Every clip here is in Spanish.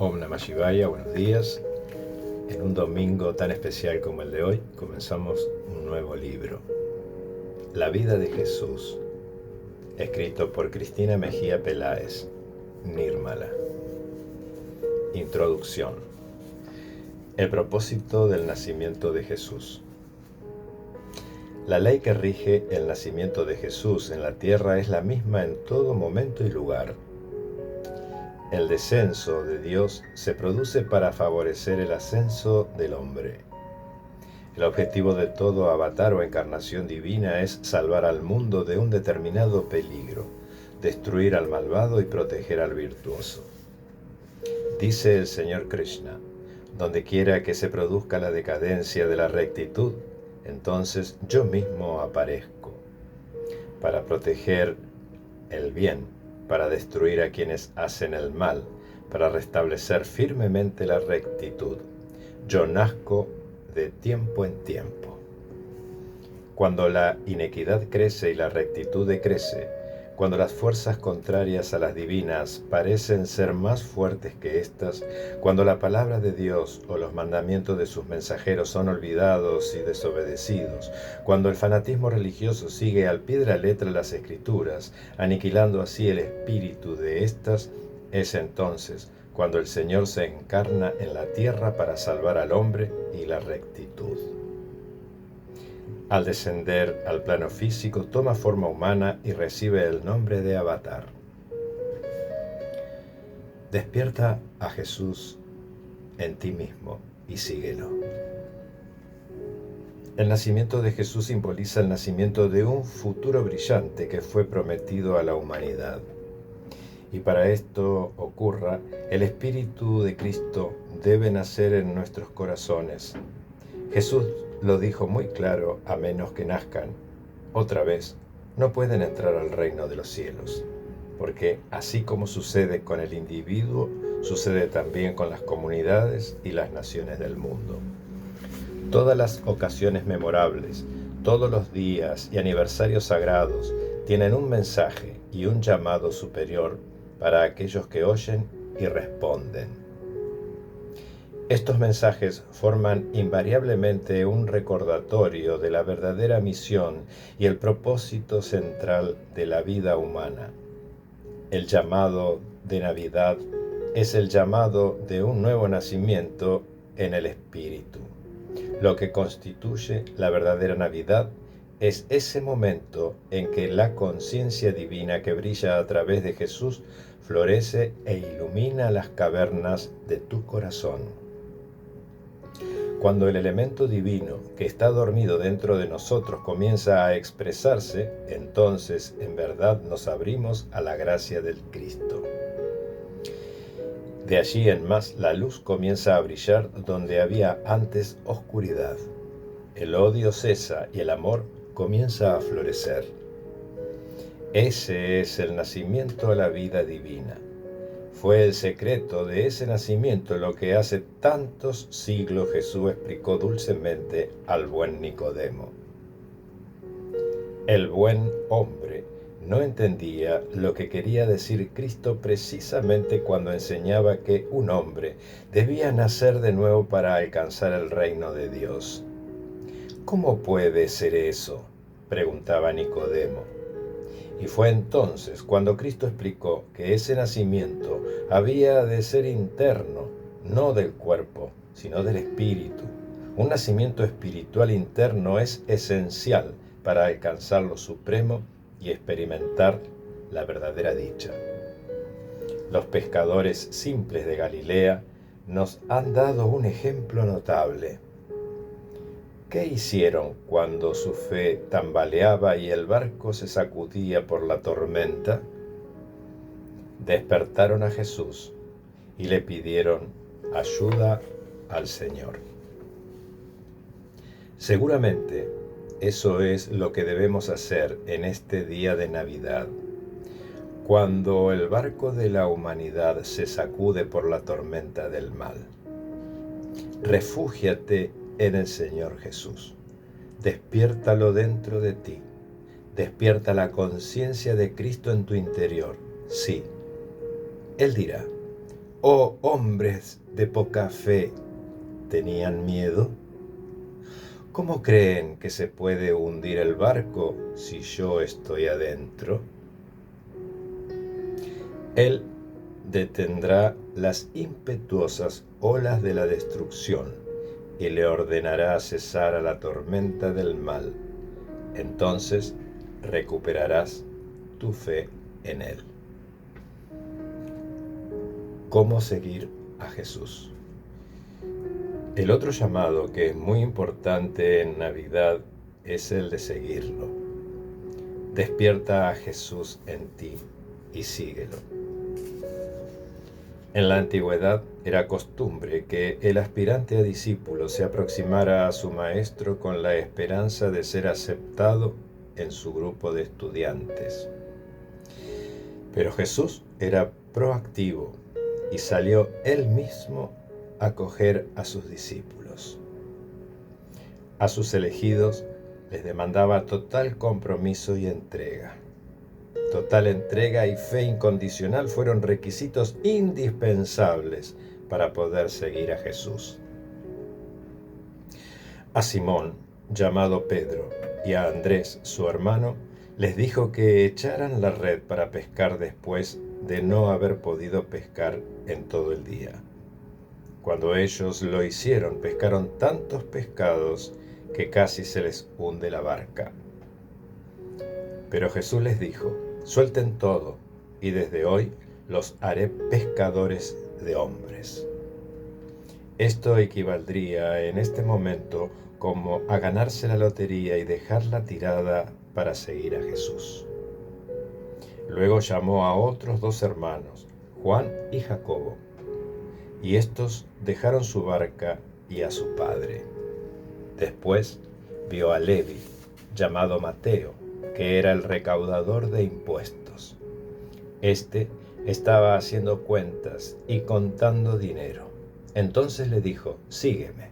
Om Namah Shivaya, buenos días. En un domingo tan especial como el de hoy, comenzamos un nuevo libro. La vida de Jesús, escrito por Cristina Mejía Peláez, Nirmala. Introducción. El propósito del nacimiento de Jesús. La ley que rige el nacimiento de Jesús en la tierra es la misma en todo momento y lugar. El descenso de Dios se produce para favorecer el ascenso del hombre. El objetivo de todo avatar o encarnación divina es salvar al mundo de un determinado peligro, destruir al malvado y proteger al virtuoso. Dice el Señor Krishna, donde quiera que se produzca la decadencia de la rectitud, entonces yo mismo aparezco, para proteger el bien, para destruir a quienes hacen el mal, para restablecer firmemente la rectitud. Yo nazco de tiempo en tiempo. Cuando la inequidad crece y la rectitud decrece, cuando las fuerzas contrarias a las divinas parecen ser más fuertes que éstas, cuando la palabra de Dios o los mandamientos de sus mensajeros son olvidados y desobedecidos, cuando el fanatismo religioso sigue al pie de la letra las Escrituras, aniquilando así el espíritu de éstas, es entonces cuando el Señor se encarna en la tierra para salvar al hombre y la rectitud. Al descender al plano físico, toma forma humana y recibe el nombre de Avatar. Despierta a Jesús en ti mismo y síguelo. El nacimiento de Jesús simboliza el nacimiento de un futuro brillante que fue prometido a la humanidad. Y para esto ocurra, el Espíritu de Cristo debe nacer en nuestros corazones. Jesús lo dijo muy claro: a menos que nazcan otra vez, no pueden entrar al reino de los cielos, porque así como sucede con el individuo, sucede también con las comunidades y las naciones del mundo. Todas las ocasiones memorables, todos los días y aniversarios sagrados tienen un mensaje y un llamado superior para aquellos que oyen y responden. Estos mensajes forman invariablemente un recordatorio de la verdadera misión y el propósito central de la vida humana. El llamado de Navidad es el llamado de un nuevo nacimiento en el Espíritu. Lo que constituye la verdadera Navidad es ese momento en que la conciencia divina que brilla a través de Jesús florece e ilumina las cavernas de tu corazón. Cuando el elemento divino que está dormido dentro de nosotros comienza a expresarse, entonces en verdad nos abrimos a la gracia del Cristo. De allí en más la luz comienza a brillar donde había antes oscuridad. El odio cesa y el amor comienza a florecer. Ese es el nacimiento a la vida divina. Fue el secreto de ese nacimiento lo que hace tantos siglos Jesús explicó dulcemente al buen Nicodemo. El buen hombre no entendía lo que quería decir Cristo precisamente cuando enseñaba que un hombre debía nacer de nuevo para alcanzar el reino de Dios. ¿Cómo puede ser eso?, preguntaba Nicodemo. Y fue entonces cuando Cristo explicó que ese nacimiento había de ser interno, no del cuerpo, sino del espíritu. Un nacimiento espiritual interno es esencial para alcanzar lo supremo y experimentar la verdadera dicha. Los pescadores simples de Galilea nos han dado un ejemplo notable. ¿Qué hicieron cuando su fe tambaleaba y el barco se sacudía por la tormenta? Despertaron a Jesús y le pidieron ayuda al Señor. Seguramente eso es lo que debemos hacer en este día de Navidad. Cuando el barco de la humanidad se sacude por la tormenta del mal, refúgiate en el Señor Jesús. Despiértalo dentro de ti. Despierta la conciencia de Cristo en tu interior. Sí, Él dirá: Oh hombres de poca fe, ¿tenían miedo? ¿Cómo creen que se puede hundir el barco si yo estoy adentro? Él detendrá las impetuosas olas de la destrucción y le ordenará cesar a la tormenta del mal. Entonces recuperarás tu fe en Él. ¿Cómo seguir a Jesús? El otro llamado que es muy importante en Navidad es el de seguirlo. Despierta a Jesús en ti y síguelo. En la antigüedad era costumbre que el aspirante a discípulo se aproximara a su maestro con la esperanza de ser aceptado en su grupo de estudiantes. Pero Jesús era proactivo y salió él mismo a acoger a sus discípulos. A sus elegidos les demandaba total compromiso y entrega. Total entrega y fe incondicional fueron requisitos indispensables para poder seguir a Jesús. A Simón, llamado Pedro, y a Andrés, su hermano, les dijo que echaran la red para pescar después de no haber podido pescar en todo el día. Cuando ellos lo hicieron, pescaron tantos pescados que casi se les hunde la barca. Pero Jesús les dijo: suelten todo, y desde hoy los haré pescadores de hombres. Esto equivaldría en este momento como a ganarse la lotería y dejarla tirada para seguir a Jesús. Luego llamó a otros 2 hermanos, Juan y Jacobo, y estos dejaron su barca y a su padre. Después vio a Levi, llamado Mateo, que era el recaudador de impuestos. Este estaba haciendo cuentas y contando dinero. Entonces le dijo: sígueme.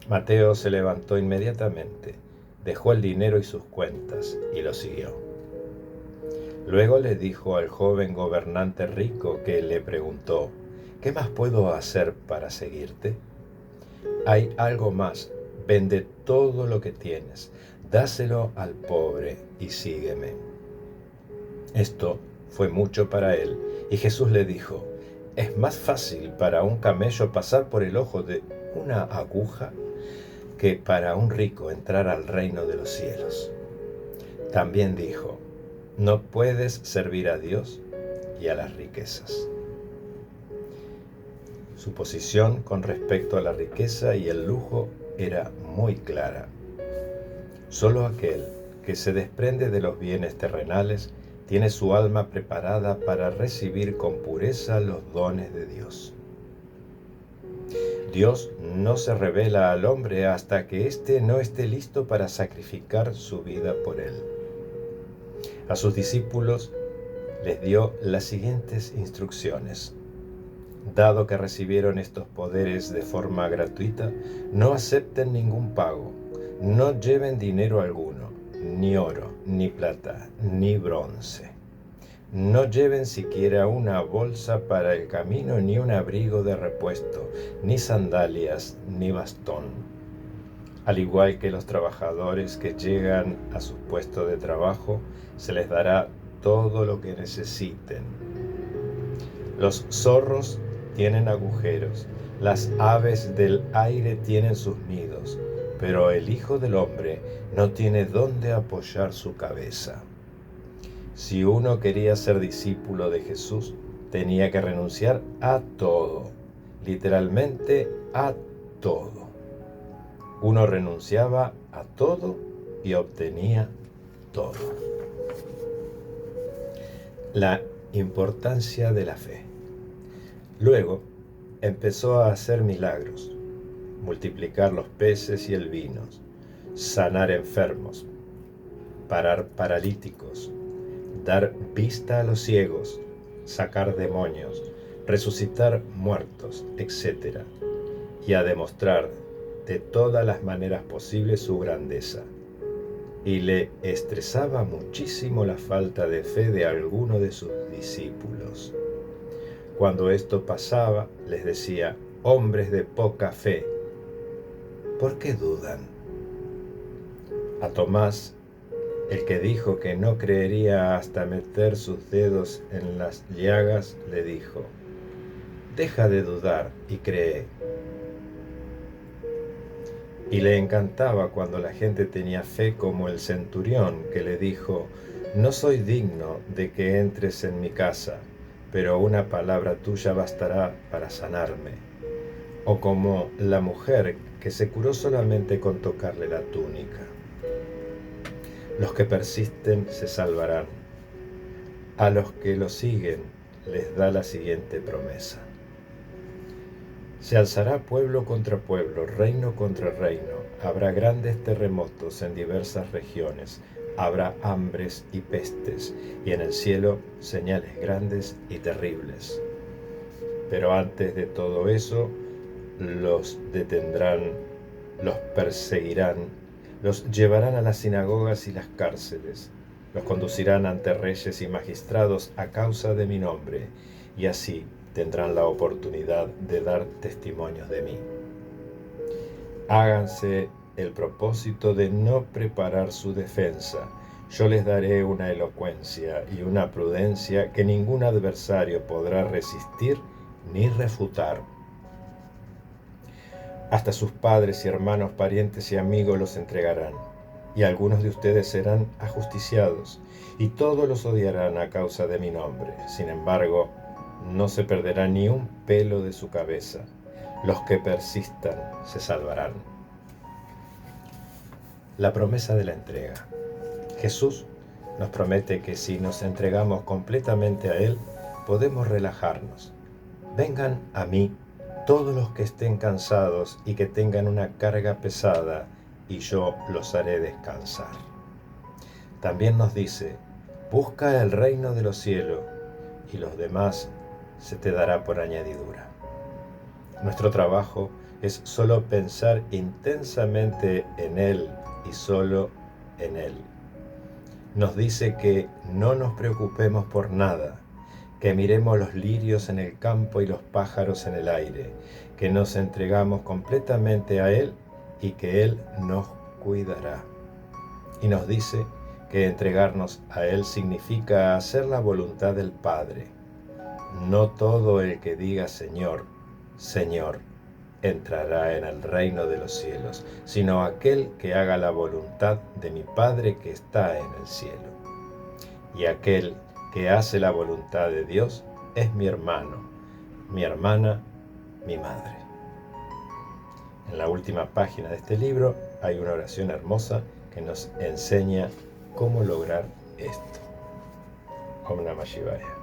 Mateo se levantó inmediatamente, dejó el dinero y sus cuentas y lo siguió. Luego le dijo al joven gobernante rico que le preguntó: ¿qué más puedo hacer para seguirte? Hay algo más: vende todo lo que tienes, dáselo al pobre y sígueme. Esto fue mucho para él, y Jesús le dijo: es más fácil para un camello pasar por el ojo de una aguja que para un rico entrar al reino de los cielos. También dijo: no puedes servir a Dios y a las riquezas. Su posición con respecto a la riqueza y el lujo era muy clara. Solo aquel que se desprende de los bienes terrenales tiene su alma preparada para recibir con pureza los dones de Dios. Dios no se revela al hombre hasta que éste no esté listo para sacrificar su vida por él. A sus discípulos les dio las siguientes instrucciones: dado que recibieron estos poderes de forma gratuita, no acepten ningún pago, no lleven dinero alguno, ni oro, ni plata, ni bronce. No lleven siquiera una bolsa para el camino, ni un abrigo de repuesto, ni sandalias, ni bastón. Al igual que los trabajadores que llegan a su puesto de trabajo, se les dará todo lo que necesiten. Los zorros tienen agujeros, las aves del aire tienen sus nidos, pero el Hijo del Hombre no tiene dónde apoyar su cabeza. Si uno quería ser discípulo de Jesús, tenía que renunciar a todo, literalmente a todo. Uno renunciaba a todo y obtenía todo. La importancia de la fe. Luego empezó a hacer milagros, multiplicar los peces y el vino, sanar enfermos, parar paralíticos, dar vista a los ciegos, sacar demonios, resucitar muertos, etc. Y a demostrar de todas las maneras posibles su grandeza. Y le estresaba muchísimo la falta de fe de alguno de sus discípulos. Cuando esto pasaba, les decía: hombres de poca fe, ¿por qué dudan? A Tomás, el que dijo que no creería hasta meter sus dedos en las llagas, le dijo: deja de dudar y cree. Y le encantaba cuando la gente tenía fe, como el centurión que le dijo: no soy digno de que entres en mi casa, pero una palabra tuya bastará para sanarme. O como la mujer que se curó solamente con tocarle la túnica. Los que persisten se salvarán. A los que lo siguen les da la siguiente promesa: se alzará pueblo contra pueblo, reino contra reino, habrá grandes terremotos en diversas regiones, habrá hambres y pestes, y en el cielo señales grandes y terribles. Pero antes de todo eso, los detendrán, los perseguirán, los llevarán a las sinagogas y las cárceles, los conducirán ante reyes y magistrados a causa de mi nombre, y así tendrán la oportunidad de dar testimonios de mí. Háganse el propósito de no preparar su defensa. Yo les daré una elocuencia y una prudencia que ningún adversario podrá resistir ni refutar. Hasta sus padres y hermanos, parientes y amigos los entregarán, y algunos de ustedes serán ajusticiados, y todos los odiarán a causa de mi nombre. Sin embargo, no se perderá ni un pelo de su cabeza. Los que persistan se salvarán. La promesa de la entrega. Jesús nos promete que si nos entregamos completamente a Él, podemos relajarnos. Vengan a mí todos los que estén cansados y que tengan una carga pesada, y yo los haré descansar. También nos dice: busca el reino de los cielos, y los demás se te dará por añadidura. Nuestro trabajo es solo pensar intensamente en Él y solo en Él. Nos dice que no nos preocupemos por nada, que miremos los lirios en el campo y los pájaros en el aire, que nos entregamos completamente a Él y que Él nos cuidará. Y nos dice que entregarnos a Él significa hacer la voluntad del Padre. No todo el que diga Señor, Señor, entrará en el reino de los cielos, sino aquel que haga la voluntad de mi Padre que está en el cielo. Y aquel que hace la voluntad de Dios es mi hermano, mi hermana, mi madre. En la última página de este libro hay una oración hermosa que nos enseña cómo lograr esto. Om Namah Shivaya.